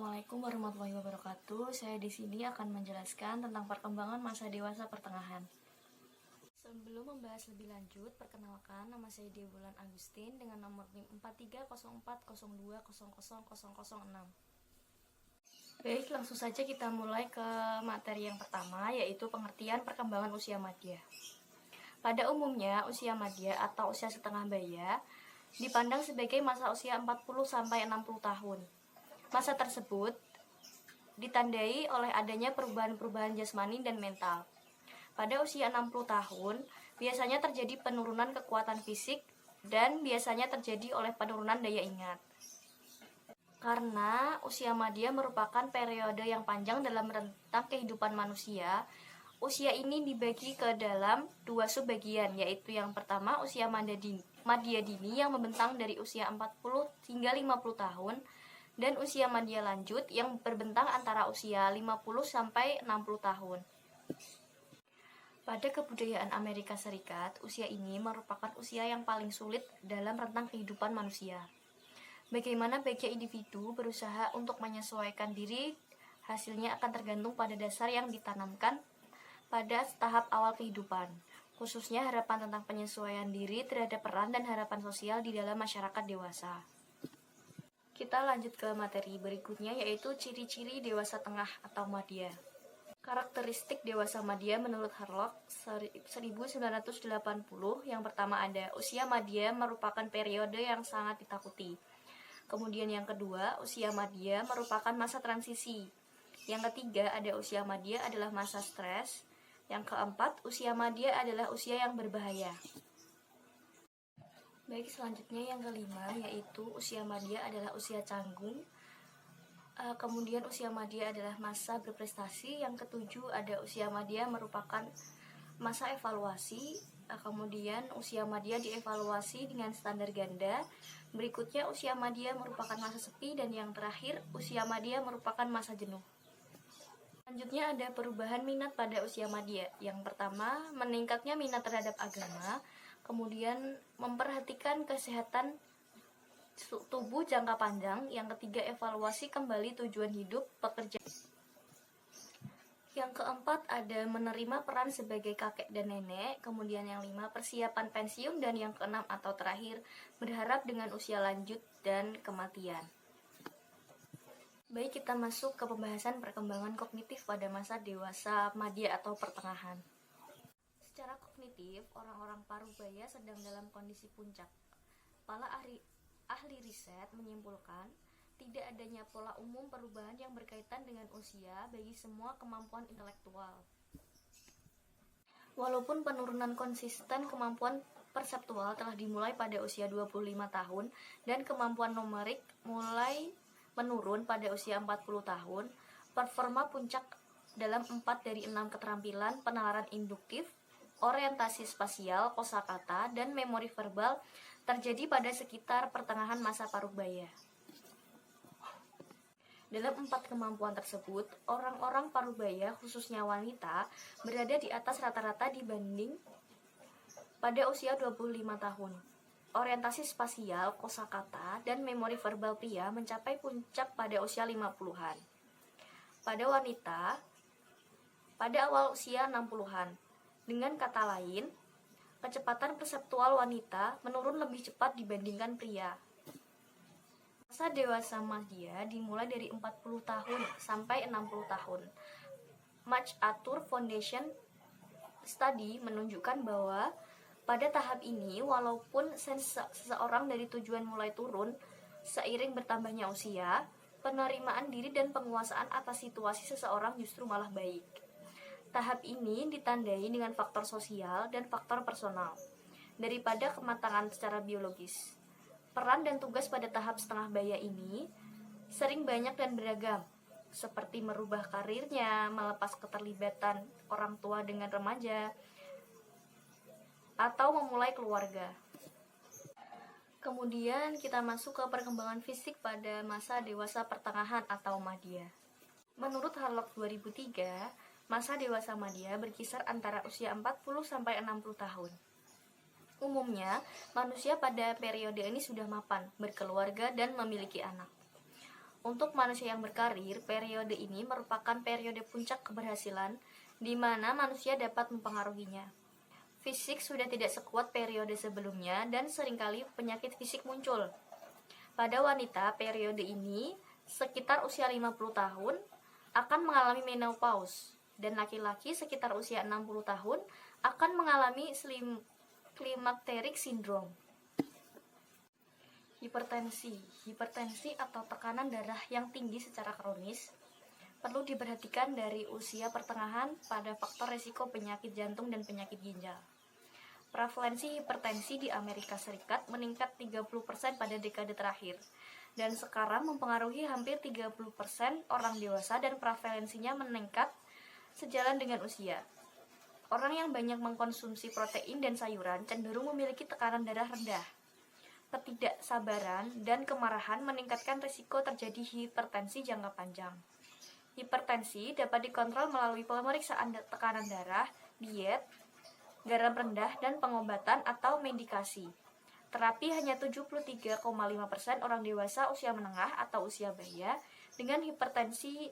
Assalamualaikum warahmatullahi wabarakatuh. Saya di sini akan menjelaskan tentang perkembangan masa dewasa pertengahan. Sebelum membahas lebih lanjut, perkenalkan nama saya Debulan Agustin dengan nomor NIM 430402000006. Baik, langsung saja kita mulai ke materi yang pertama, yaitu pengertian perkembangan usia madya. Pada umumnya, usia madya atau usia setengah baya dipandang sebagai masa usia 40-60 tahun. Masa tersebut ditandai oleh adanya perubahan-perubahan jasmani dan mental. Pada usia 60 tahun, biasanya terjadi penurunan kekuatan fisik dan biasanya terjadi oleh penurunan daya ingat. Karena usia madya merupakan periode yang panjang dalam rentang kehidupan manusia, usia ini dibagi ke dalam dua subbagian, yaitu yang pertama usia madya dini yang membentang dari usia 40 hingga 50 tahun dan usia madya lanjut yang berbentang antara usia 50 sampai 60 tahun. Pada kebudayaan Amerika Serikat, usia ini merupakan usia yang paling sulit dalam rentang kehidupan manusia. Bagaimana baiknya individu berusaha untuk menyesuaikan diri, hasilnya akan tergantung pada dasar yang ditanamkan pada tahap awal kehidupan, khususnya harapan tentang penyesuaian diri terhadap peran dan harapan sosial di dalam masyarakat dewasa. Kita lanjut ke materi berikutnya, yaitu ciri-ciri dewasa tengah atau madya. Karakteristik dewasa madya menurut Harlock 1980, yang pertama ada usia madya merupakan periode yang sangat ditakuti. Kemudian yang kedua, usia madya merupakan masa transisi. Yang ketiga, ada usia madya adalah masa stres. Yang keempat, usia madya adalah usia yang berbahaya. Baik, selanjutnya yang kelima, yaitu usia madya adalah usia canggung. Kemudian usia madya adalah masa berprestasi. Yang ketujuh, ada usia madya merupakan masa evaluasi. Kemudian usia madya dievaluasi dengan standar ganda. Berikutnya usia madya merupakan masa sepi, dan yang terakhir usia madya merupakan masa jenuh. Selanjutnya ada perubahan minat pada usia madya. Yang pertama, meningkatnya minat terhadap agama. Kemudian memperhatikan kesehatan tubuh jangka panjang. Yang ketiga, evaluasi kembali tujuan hidup, pekerjaan. Yang keempat, ada menerima peran sebagai kakek dan nenek. Kemudian yang lima, persiapan pensiun. Dan yang keenam atau terakhir, berharap dengan usia lanjut dan kematian. Baik, kita masuk ke pembahasan perkembangan kognitif pada masa dewasa madya atau pertengahan. Secara kognitif, orang-orang parubaya sedang dalam kondisi puncak. Para ahli riset menyimpulkan tidak adanya pola umum perubahan yang berkaitan dengan usia bagi semua kemampuan intelektual. Walaupun penurunan konsisten kemampuan perseptual telah dimulai pada usia 25 tahun dan kemampuan numerik mulai menurun pada usia 40 tahun, performa puncak dalam 4 dari 6 keterampilan penalaran induktif, orientasi spasial, kosakata, dan memori verbal terjadi pada sekitar pertengahan masa parubaya. Dalam 4 kemampuan tersebut, orang-orang parubaya, khususnya wanita, berada di atas rata-rata dibanding pada usia 25 tahun. Orientasi spasial, kosakata, dan memori verbal pria mencapai puncak pada usia 50-an. Pada wanita, pada awal usia 60-an. Dengan kata lain, kecepatan perseptual wanita menurun lebih cepat dibandingkan pria. Masa dewasa madya dimulai dari 40 tahun sampai 60 tahun. MacArthur Foundation Study menunjukkan bahwa pada tahap ini, walaupun seseorang dari tujuan mulai turun, seiring bertambahnya usia, penerimaan diri dan penguasaan atas situasi seseorang justru malah baik. Tahap ini ditandai dengan faktor sosial dan faktor personal, daripada kematangan secara biologis. Peran dan tugas pada tahap setengah baya ini sering banyak dan beragam, seperti merubah karirnya, melepas keterlibatan orang tua dengan remaja, atau memulai keluarga. Kemudian kita masuk ke perkembangan fisik pada masa dewasa pertengahan atau madya. Menurut Harlock 2003, masa dewasa madya berkisar antara usia 40-60 tahun. Umumnya, manusia pada periode ini sudah mapan, berkeluarga, dan memiliki anak. Untuk manusia yang berkarir, periode ini merupakan periode puncak keberhasilan di mana manusia dapat mempengaruhinya. Fisik sudah tidak sekuat periode sebelumnya dan seringkali penyakit fisik muncul. Pada wanita, periode ini sekitar usia 50 tahun akan mengalami menopause dan laki-laki sekitar usia 60 tahun akan mengalami climacteric syndrome. Hipertensi atau tekanan darah yang tinggi secara kronis perlu diperhatikan dari usia pertengahan pada faktor risiko penyakit jantung dan penyakit ginjal. Prevalensi hipertensi di Amerika Serikat meningkat 30% pada dekade terakhir dan sekarang mempengaruhi hampir 30% orang dewasa dan prevalensinya meningkat sejalan dengan usia. Orang yang banyak mengkonsumsi protein dan sayuran cenderung memiliki tekanan darah rendah. Ketidaksabaran dan kemarahan meningkatkan risiko terjadi hipertensi jangka panjang. Hipertensi dapat dikontrol melalui pemeriksaan tekanan darah, diet, garam rendah, dan pengobatan atau medikasi. Terapi hanya 73,5% orang dewasa usia menengah atau usia baya dengan hipertensi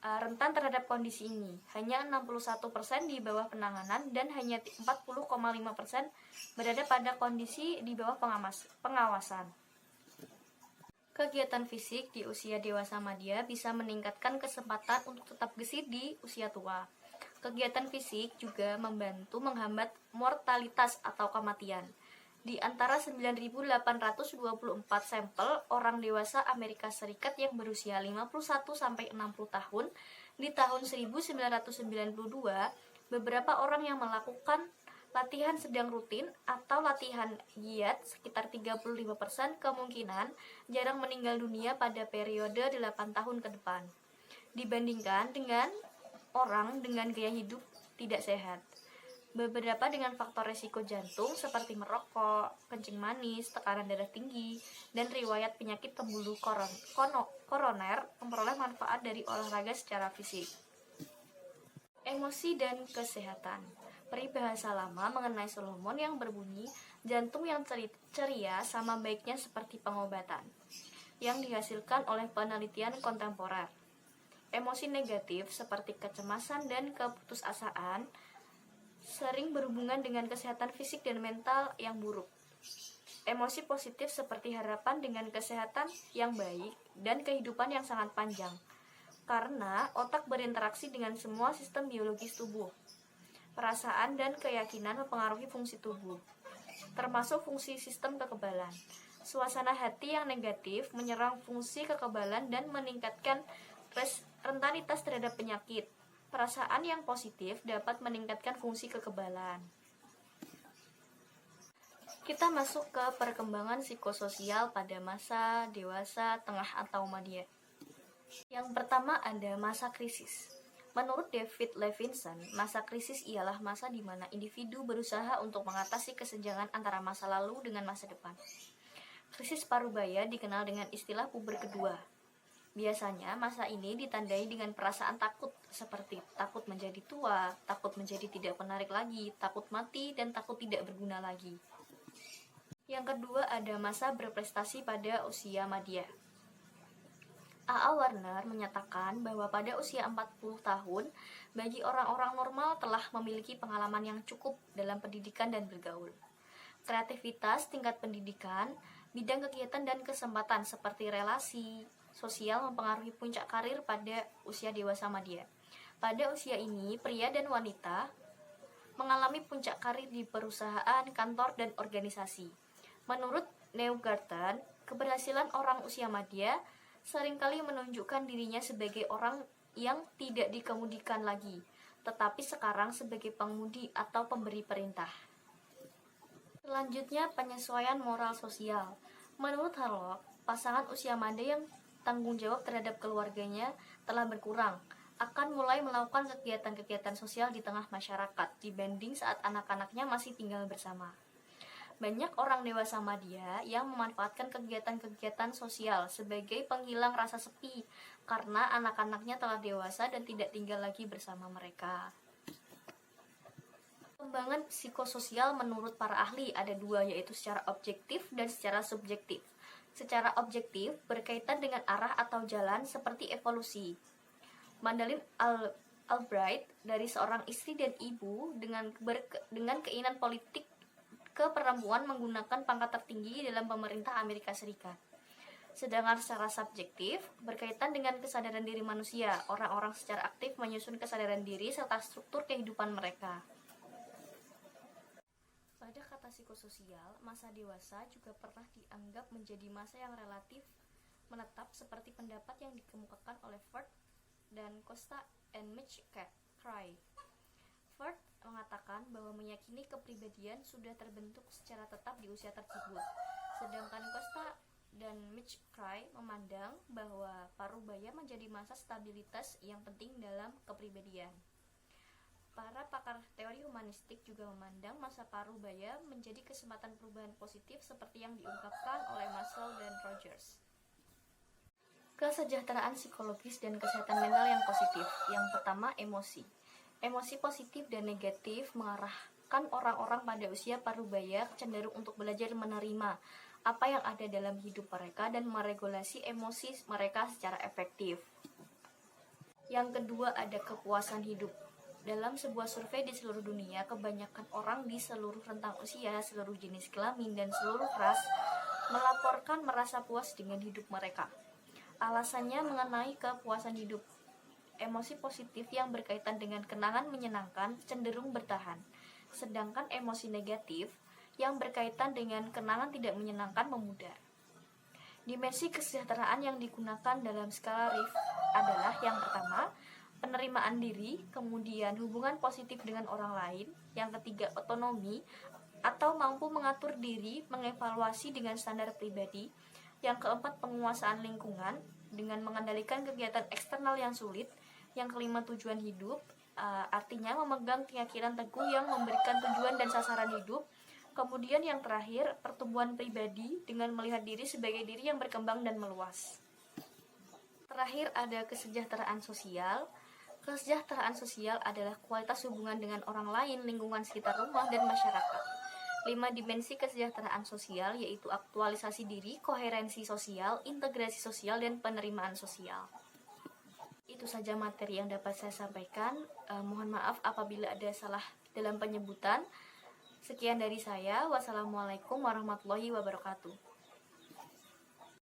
rentan terhadap kondisi ini. Hanya 61% di bawah penanganan dan hanya 40,5% berada pada kondisi di bawah pengawasan. Kegiatan fisik di usia dewasa madya bisa meningkatkan kesempatan untuk tetap gesit di usia tua. Kegiatan fisik juga membantu menghambat mortalitas atau kematian. Di antara 9.824 sampel orang dewasa Amerika Serikat yang berusia 51-60 tahun di tahun 1992, beberapa orang yang melakukan latihan sedang rutin atau latihan giat sekitar 35% kemungkinan jarang meninggal dunia pada periode 8 tahun ke depan, dibandingkan dengan orang dengan gaya hidup tidak sehat. Beberapa dengan faktor resiko jantung seperti merokok, kencing manis, tekanan darah tinggi, dan riwayat penyakit pembuluh koroner memperoleh manfaat dari olahraga secara fisik. Emosi dan kesehatan. Peribahasa lama mengenai Solomon yang berbunyi, jantung yang ceria sama baiknya seperti pengobatan, yang dihasilkan oleh penelitian kontemporer. Emosi negatif seperti kecemasan dan keputusasaan sering berhubungan dengan kesehatan fisik dan mental yang buruk. Emosi positif seperti harapan dengan kesehatan yang baik dan kehidupan yang sangat panjang, karena otak berinteraksi dengan semua sistem biologis tubuh. Perasaan dan keyakinan mempengaruhi fungsi tubuh, termasuk fungsi sistem kekebalan. Suasana hati yang negatif menyerang fungsi kekebalan dan meningkatkan rentanitas terhadap penyakit. Perasaan yang positif dapat meningkatkan fungsi kekebalan. Kita masuk ke perkembangan psikososial pada masa dewasa, tengah, atau madya. Yang pertama ada masa krisis. Menurut David Levinson, masa krisis ialah masa di mana individu berusaha untuk mengatasi kesenjangan antara masa lalu dengan masa depan. Krisis parubaya dikenal dengan istilah puber kedua. Biasanya masa ini ditandai dengan perasaan takut seperti takut menjadi tua, takut menjadi tidak menarik lagi, takut mati, dan takut tidak berguna lagi. Yang kedua ada masa berprestasi pada usia madya. A.A. Warner menyatakan bahwa pada usia 40 tahun, bagi orang-orang normal telah memiliki pengalaman yang cukup dalam pendidikan dan bergaul. Kreativitas, tingkat pendidikan, bidang kegiatan dan kesempatan seperti relasi sosial mempengaruhi puncak karir pada usia dewasa madya. Pada usia ini, pria dan wanita mengalami puncak karir di perusahaan, kantor, dan organisasi. Menurut Neugarten, keberhasilan orang usia madya seringkali menunjukkan dirinya sebagai orang yang tidak dikemudikan lagi, tetapi sekarang sebagai pengemudi atau pemberi perintah. Selanjutnya, penyesuaian moral sosial. Menurut Harlock, pasangan usia madya yang tanggung jawab terhadap keluarganya telah berkurang, akan mulai melakukan kegiatan-kegiatan sosial di tengah masyarakat dibanding saat anak-anaknya masih tinggal bersama. Banyak orang dewasa madya yang memanfaatkan kegiatan-kegiatan sosial sebagai penghilang rasa sepi karena anak-anaknya telah dewasa dan tidak tinggal lagi bersama mereka. Perkembangan psikososial menurut para ahli ada dua, yaitu secara objektif dan secara subjektif. secara objektif berkaitan dengan arah atau jalan seperti evolusi. Madeleine Albright dari seorang istri dan ibu dengan keinginan politik ke perempuan menggunakan pangkat tertinggi dalam pemerintah Amerika Serikat. Sedangkan secara subjektif, berkaitan dengan kesadaran diri manusia, orang-orang secara aktif menyusun kesadaran diri serta struktur kehidupan mereka. Pada kata psikososial, masa dewasa juga pernah dianggap menjadi masa yang relatif menetap seperti pendapat yang dikemukakan oleh Freud dan Costa and McCrae. Freud mengatakan bahwa meyakini kepribadian sudah terbentuk secara tetap di usia tersebut, sedangkan Costa dan McCrae memandang bahwa parubaya menjadi masa stabilitas yang penting dalam kepribadian. Para pakar teori humanistik juga memandang masa parubaya menjadi kesempatan perubahan positif seperti yang diungkapkan oleh Maslow dan Rogers. Kesejahteraan psikologis dan kesehatan mental yang positif. Yang pertama, emosi. Emosi positif dan negatif mengarahkan orang-orang pada usia parubaya cenderung untuk belajar menerima apa yang ada dalam hidup mereka dan meregulasi emosi mereka secara efektif. Yang kedua, ada kepuasan hidup. Dalam sebuah survei di seluruh dunia, kebanyakan orang di seluruh rentang usia, seluruh jenis kelamin, dan seluruh ras melaporkan merasa puas dengan hidup mereka. Alasannya mengenai kepuasan hidup. Emosi positif yang berkaitan dengan kenangan menyenangkan cenderung bertahan, sedangkan emosi negatif yang berkaitan dengan kenangan tidak menyenangkan memudar. Dimensi kesejahteraan yang digunakan dalam skala RIF adalah yang pertama, penerimaan diri, kemudian hubungan positif dengan orang lain, yang ketiga otonomi atau mampu mengatur diri, mengevaluasi dengan standar pribadi, yang keempat penguasaan lingkungan dengan mengendalikan kegiatan eksternal yang sulit, yang kelima tujuan hidup, artinya memegang keyakinan teguh yang memberikan tujuan dan sasaran hidup. Kemudian yang terakhir, pertumbuhan pribadi dengan melihat diri sebagai diri yang berkembang dan meluas. Terakhir ada kesejahteraan sosial. Kesejahteraan sosial adalah kualitas hubungan dengan orang lain, lingkungan sekitar rumah, dan masyarakat. 5 dimensi kesejahteraan sosial yaitu aktualisasi diri, koherensi sosial, integrasi sosial, dan penerimaan sosial. Itu saja materi yang dapat saya sampaikan. Mohon maaf apabila ada salah dalam penyebutan. Sekian dari saya. Wassalamualaikum warahmatullahi wabarakatuh.